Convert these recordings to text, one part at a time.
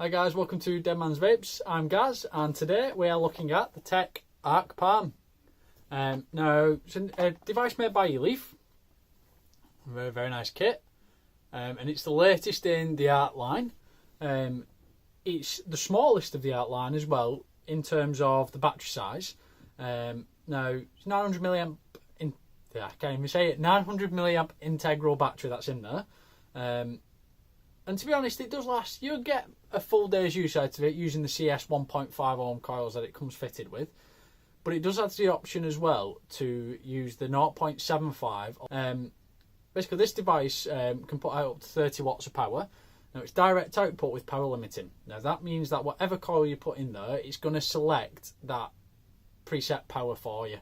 Hi guys, welcome to Dead Man's Vapes. I'm Gaz, and today we are looking at the Tech Arc Palm. Now, it's a device made by Leaf. Very, very nice kit. And it's the latest in the Arc line. It's the smallest of the Arc line as well, in terms of the battery size. Now, it's 900 milliamp, I can't even say it, 900 milliamp integral battery that's in there. And to be honest, it does last. You'll get a full day's use out of it using the CS 1.5 ohm coils that it comes fitted with. But it does have the option as well to use the 0.75. Basically, this device can put out up to 30 watts of power. Now, it's direct output with power limiting. Now, that means that whatever coil you put in there, it's going to select that preset power for you,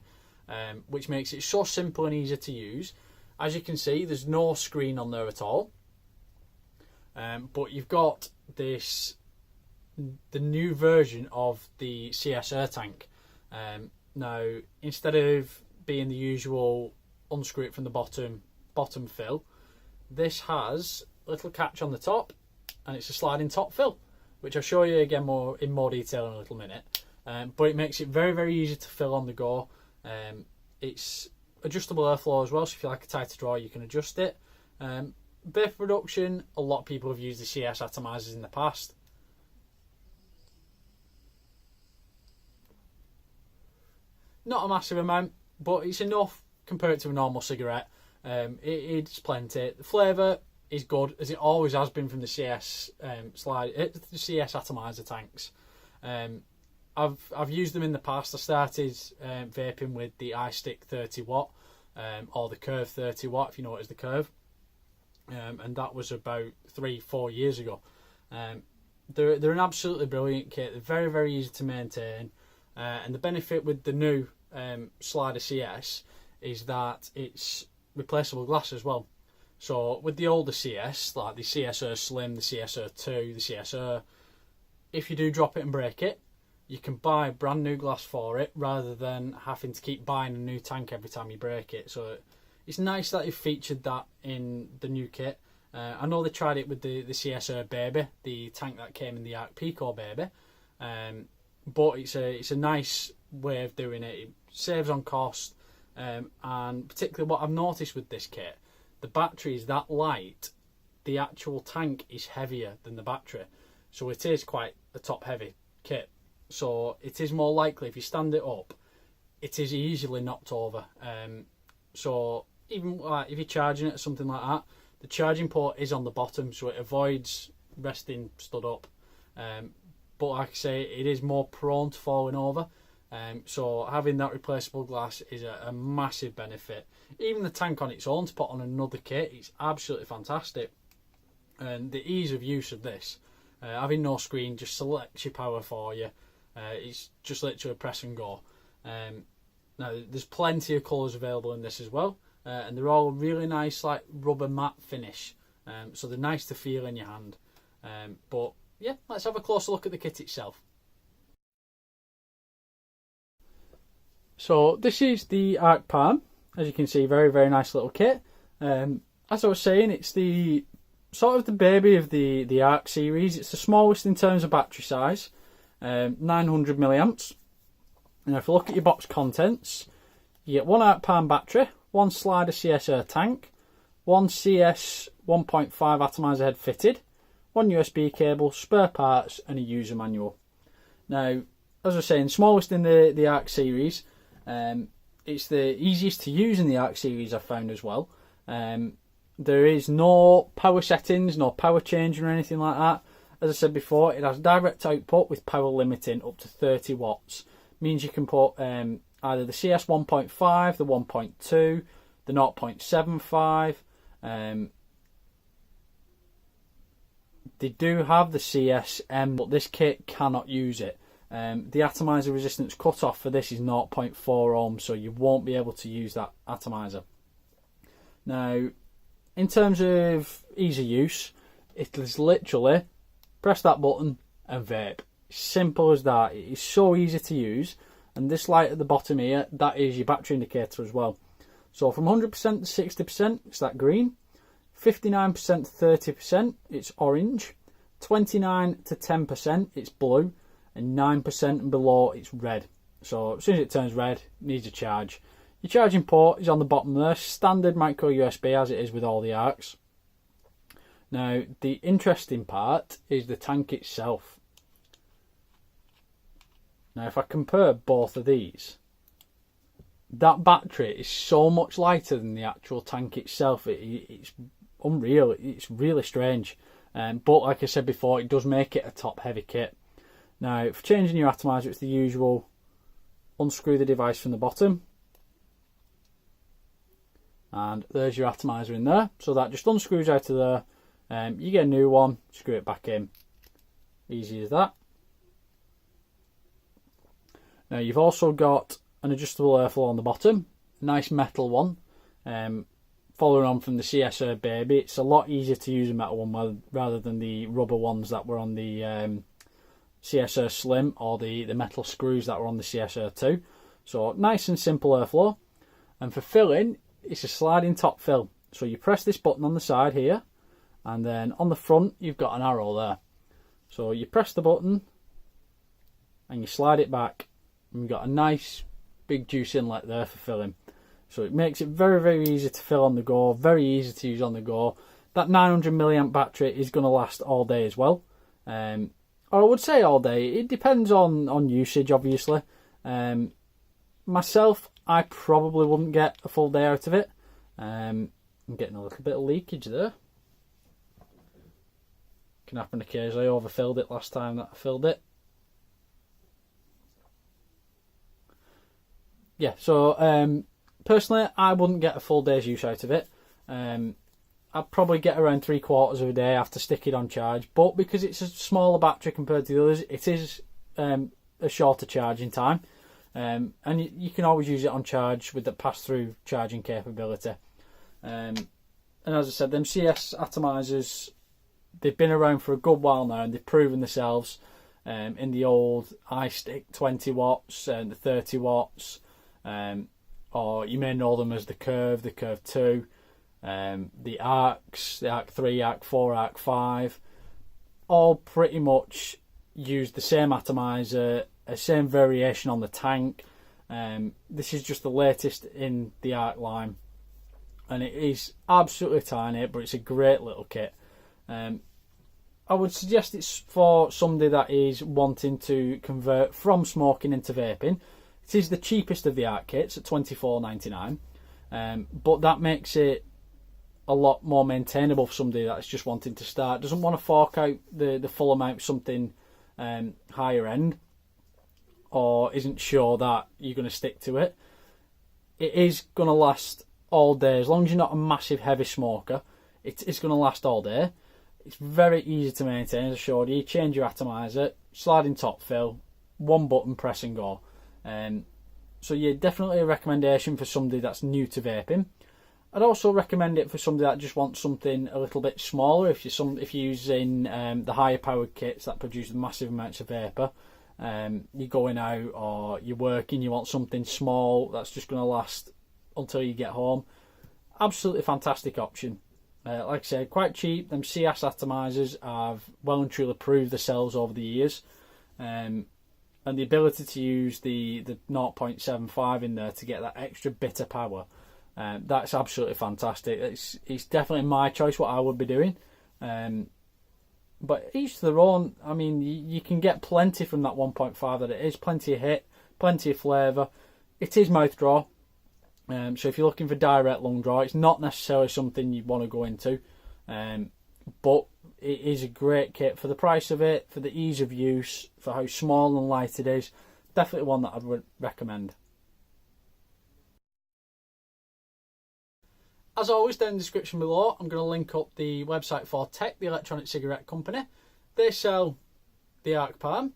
which makes it so simple and easy to use. As you can see, there's no screen on there at all. But you've got the new version of the CS air tank. Now, instead of being the usual unscrew it from the bottom fill, this has a little catch on the top, and it's a sliding top fill, which I'll show you again in more detail in a little minute. But it makes it very, very easy to fill on the go. It's adjustable airflow as well, so if you like a tighter draw, you can adjust it. Vapor production, a lot of people have used the CS atomizers in the past. Not a massive amount, but it's enough compared to a normal cigarette. It's plenty. The flavour is good, as it always has been from the CS the CS atomizer tanks. I've used them in the past. I started vaping with the iStick 30 watt or the Curve 30 watt, if you know what is the Curve. And that was about 3-4 years ago. They're an absolutely brilliant kit. They're very, very easy to maintain, and the benefit with the new Slider CS is that it's replaceable glass as well. So with the older CS, like the CSR Slim, the CSR 2, the CSR, if you do drop it and break it, you can buy brand new glass for it rather than having to keep buying a new tank every time you break it. So it's nice that they've featured that in the new kit. I know they tried it with the CSR Baby, the tank that came in the Arc Pico Baby. But it's a nice way of doing it. It saves on cost. And particularly what I've noticed with this kit, the battery is that light, the actual tank is heavier than the battery. So it is quite a top heavy kit. So it is more likely if you stand it up, it is easily knocked over. So even like if you're charging it or something like that, the charging port is on the bottom, so it avoids resting stood up. But like I say, it is more prone to falling over. So having that replaceable glass is a massive benefit. Even the tank on its own to put on another kit, it's absolutely fantastic. And the ease of use of this, having no screen, just selects your power for you. It's just literally press and go. Now, there's plenty of colours available in this as well, and they're all really nice, like rubber matte finish, so they're nice to feel in your hand. But yeah, let's have a closer look at the kit itself. So this is the Arc Palm. As you can see, very, very nice little kit. As I was saying, it's the sort of the baby of the Arc series. It's the smallest in terms of battery size, 900 milliamps. Now, if you look at your box contents, you get one Arc Palm battery, one Slider CS air tank, one CS 1.5 atomizer head fitted, one USB cable, spare parts, and a user manual. Now, as I was saying, smallest in the Arc series. It's the easiest to use in the Arc series, I've found as well. There is no power settings, no power changing or anything like that. As I said before, it has direct output with power limiting up to 30 watts. Means you can put either the CS 1.5, the 1.2, the 0.75. They do have the CSM, but this kit cannot use it. The atomizer resistance cutoff for this is 0.4 ohms, so you won't be able to use that atomizer. Now, in terms of ease of use, it is literally press that button and vape. Simple as that. It is so easy to use, and this light at the bottom here, that is your battery indicator as well. So from 100% to 60%, it's that green. 59% to 30%, it's orange. 29 to 10% it's blue, and 9% and below it's red. So as soon as it turns red, it needs a charge. Your charging port is on the bottom there, standard micro USB as it is with all the ARCs. Now the interesting part is the tank itself. Now if I compare both of these, that battery is so much lighter than the actual tank itself. It's unreal. It's really strange. But like I said before, it does make it a top heavy kit. Now for changing your atomizer, it's the usual. Unscrew the device from the bottom, and there's your atomizer in there. So that just unscrews out of there. You get a new one, screw it back in. Easy as that. Now you've also got an adjustable airflow on the bottom, a nice metal one. Following on from the CSR Baby, it's a lot easier to use a metal one rather than the rubber ones that were on the CSR Slim or the metal screws that were on the CSR 2. So nice and simple airflow. And for filling, it's a sliding top fill. So you press this button on the side here, and then on the front you've got an arrow there. So you press the button and you slide it back, and you've got a nice big juice inlet there for filling. So it makes it very, very easy to fill on the go, very easy to use on the go. That 900 milliamp battery is going to last all day as well. Or I would say all day. It depends on usage, obviously. Myself, I probably wouldn't get a full day out of it. I'm getting a little bit of leakage there. Can happen occasionally. I overfilled it last time that I filled it. Yeah, so personally, I wouldn't get a full day's use out of it. I'd probably get around 3/4 of a day after sticking it on charge, but because it's a smaller battery compared to the others, it is a shorter charging time, and you can always use it on charge with the pass-through charging capability. And as I said, them CS atomizers, they've been around for a good while now, and they've proven themselves in the old iStick 20 watts and the 30 watts, or you may know them as the Curve 2. The ARCs, the ARC 3, ARC 4, ARC 5, all pretty much use the same atomizer, a same variation on the tank. This is just the latest in the ARC line, and it is absolutely tiny, but it's a great little kit. I would suggest it's for somebody that is wanting to convert from smoking into vaping. It is the cheapest of the ARC kits at $24.99, but that makes it a lot more maintainable for somebody that's just wanting to start, doesn't want to fork out the full amount, something higher end, or isn't sure that you're going to stick to it. It is going to last all day. As long as you're not a massive heavy smoker, it's going to last all day. It's very easy to maintain, as I showed you. You change your atomizer, sliding top fill, one button, press and go. So yeah, definitely a recommendation for somebody that's new to vaping. I'd also recommend it for somebody that just wants something a little bit smaller. If you're using the higher powered kits that produce massive amounts of vapor, you're going out or you're working, you want something small that's just going to last until you get home. Absolutely fantastic option. Like I said, quite cheap. Them CS atomizers have well and truly proved themselves over the years, and the ability to use the 0.75 in there to get that extra bit of power. That's absolutely fantastic. It's definitely my choice what I would be doing, but each to their own. I mean, you can get plenty from that 1.5 that it is. Plenty of hit, plenty of flavour. It is mouth draw, so if you're looking for direct lung draw, it's not necessarily something you want to go into, but it is a great kit for the price of it, for the ease of use, for how small and light it is. Definitely one that I would recommend. As always, down in the description below, I'm going to link up the website for Tech, the electronic cigarette company. They sell the Arc Palm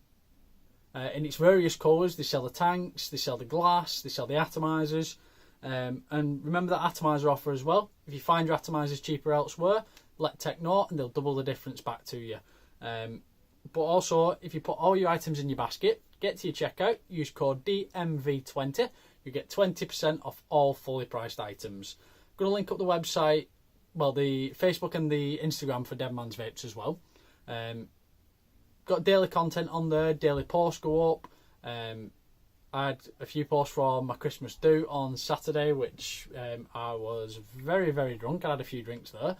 in its various colours. They sell the tanks, they sell the glass, they sell the atomizers. And remember that atomizer offer as well. If you find your atomizers cheaper elsewhere, let Tech know and they'll double the difference back to you. But also, if you put all your items in your basket, get to your checkout, use code DMV20, you get 20% off all fully priced items. I'm going to link up the website, well, the Facebook and the Instagram for Dead Man's Vapes as well. Got daily content on there, daily posts go up. I had a few posts for my Christmas do on Saturday, which I was very, very drunk. I had a few drinks there,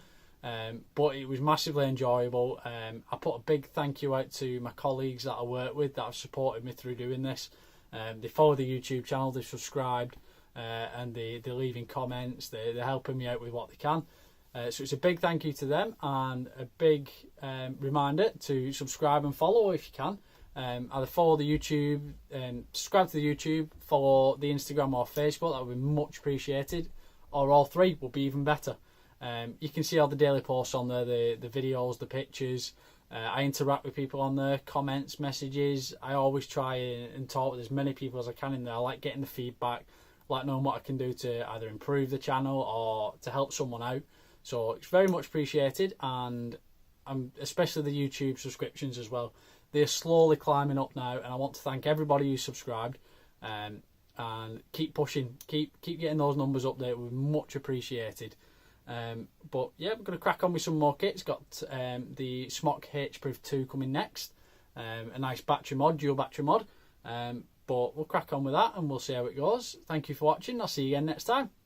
but it was massively enjoyable. I put a big thank you out to my colleagues that I work with that have supported me through doing this. They follow the YouTube channel, they've subscribed, and they're leaving comments, they're helping me out with what they can. So it's a big thank you to them, and a big reminder to subscribe and follow if you can. Either follow the YouTube, subscribe to the YouTube, follow the Instagram or Facebook, that would be much appreciated, or all three would be even better. You can see all the daily posts on there, the videos, the pictures. I interact with people on there, comments, messages. I always try and talk with as many people as I can in there. I like getting the feedback, like knowing what I can do to either improve the channel or to help someone out. So it's very much appreciated, and especially the YouTube subscriptions as well. They're slowly climbing up now, and I want to thank everybody who subscribed, and keep pushing, keep getting those numbers up there. We're much appreciated. But yeah, we're going to crack on with some more kits. Got the Smock H-Proof 2 coming next, a nice battery mod, dual battery mod. But we'll crack on with that, and we'll see how it goes. Thank you for watching. I'll see you again next time.